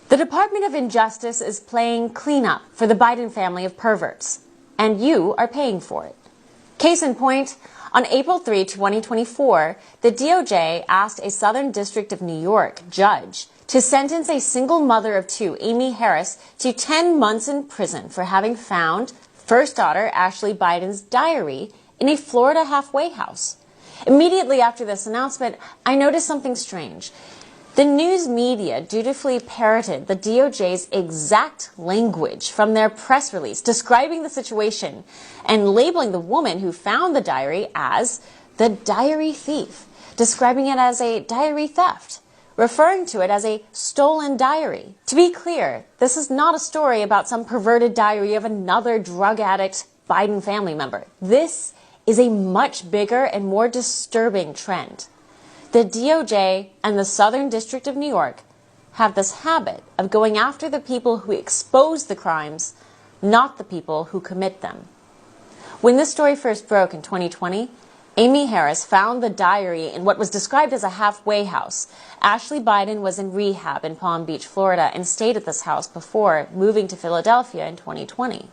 The Department of Injustice is playing cleanup for the Biden family of perverts, and you are paying for it. Case in point, on April 3, 2024, the DOJ asked a Southern District of New York judge to sentence a single mother of two, Amy Harris, to 10 months in prison for having found first daughter Ashley Biden's diary in a Florida halfway house. Immediately after this announcement, I noticed something strange. The news media dutifully parroted the DOJ's exact language from their press release describing the situation and labeling the woman who found the diary as the diary thief, describing it as a diary theft, referring to it as a stolen diary. To be clear, this is not a story about some perverted diary of another drug addict Biden family member. This is a much bigger and more disturbing trend. The DOJ and the Southern District of New York have this habit of going after the people who expose the crimes, not the people who commit them. When this story first broke in 2020, Amy Harris found the diary in what was described as a halfway house. Ashley Biden was in rehab in Palm Beach, Florida, and stayed at this house before moving to Philadelphia in 2020.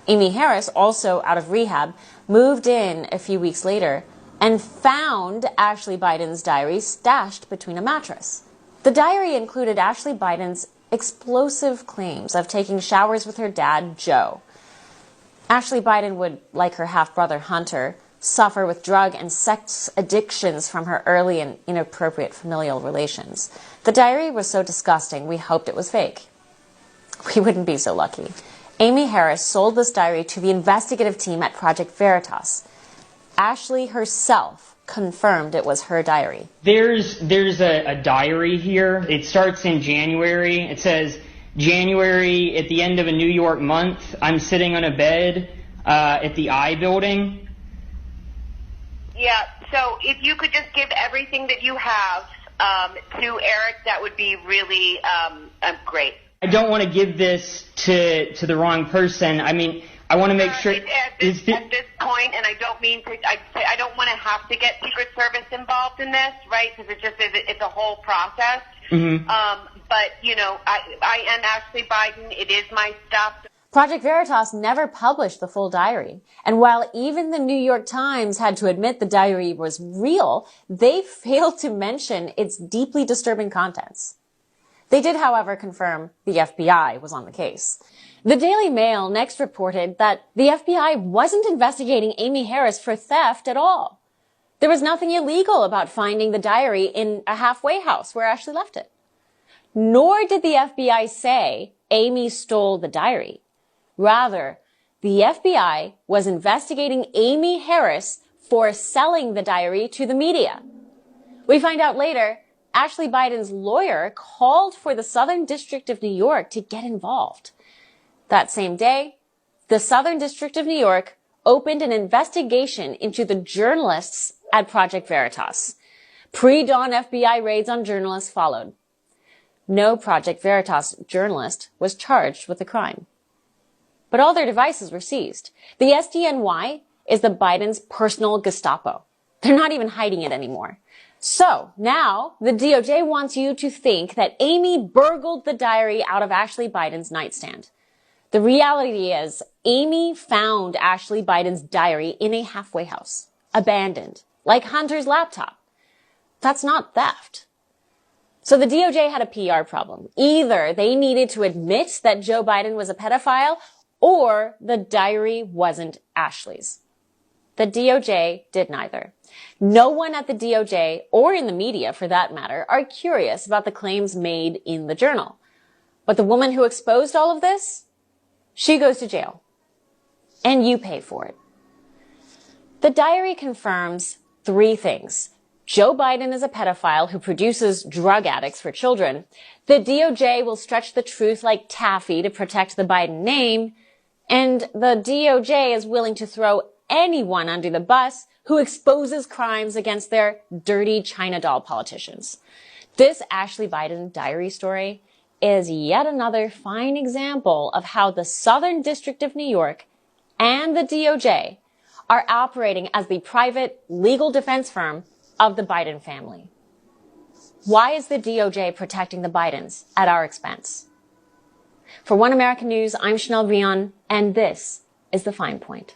Amy Harris, also out of rehab, moved in a few weeks later and found Ashley Biden's diary stashed between a mattress. The diary included Ashley Biden's explosive claims of taking showers with her dad, Joe. Ashley Biden would, like her half-brother Hunter, suffer with drug and sex addictions from her early and inappropriate familial relations. The diary was so disgusting, we hoped it was fake. We wouldn't be so lucky. Amy Harris sold this diary to the investigative team at Project Veritas. Ashley herself confirmed it was her diary. There's a diary here. It starts in January. It says, January at the end of a New York month, I'm sitting on a bed at the I building. Yeah, so if you could just give everything that you have to Eric, that would be really great. I don't want to give this to the wrong person. I mean, I want to make sure at this point, and I don't mean to. I don't want to have to get Secret Service involved in this, right? Because it's a whole process. Mm-hmm. But you know, I am Ashley Biden. It is my stuff. Project Veritas never published the full diary. And while even the New York Times had to admit the diary was real, they failed to mention its deeply disturbing contents. They did, however, confirm the FBI was on the case. The Daily Mail next reported that the FBI wasn't investigating Amy Harris for theft at all. There was nothing illegal about finding the diary in a halfway house where Ashley left it. Nor did the FBI say Amy stole the diary. Rather, the FBI was investigating Amy Harris for selling the diary to the media. We find out later, Ashley Biden's lawyer called for the Southern District of New York to get involved. That same day, the Southern District of New York opened an investigation into the journalists at Project Veritas. Pre-dawn FBI raids on journalists followed. No Project Veritas journalist was charged with the crime. But all their devices were seized. The SDNY is the Biden's personal Gestapo. They're not even hiding it anymore. So now the DOJ wants you to think that Amy burgled the diary out of Ashley Biden's nightstand. The reality is Amy found Ashley Biden's diary in a halfway house, abandoned, like Hunter's laptop. That's not theft. So the DOJ had a PR problem. Either they needed to admit that Joe Biden was a pedophile, or the diary wasn't Ashley's. The DOJ did neither. No one at the DOJ, or in the media for that matter, are curious about the claims made in the journal. But the woman who exposed all of this, she goes to jail. And you pay for it. The diary confirms 3 things. Joe Biden is a pedophile who produces drug addicts for children. The DOJ will stretch the truth like taffy to protect the Biden name. And the DOJ is willing to throw anyone under the bus who exposes crimes against their dirty China doll politicians. This Ashley Biden diary story is yet another fine example of how the Southern District of New York and the DOJ are operating as the private legal defense firm of the Biden family. Why is the DOJ protecting the Bidens at our expense? For One American News, I'm Chanel Rion, and this is The Fine Point.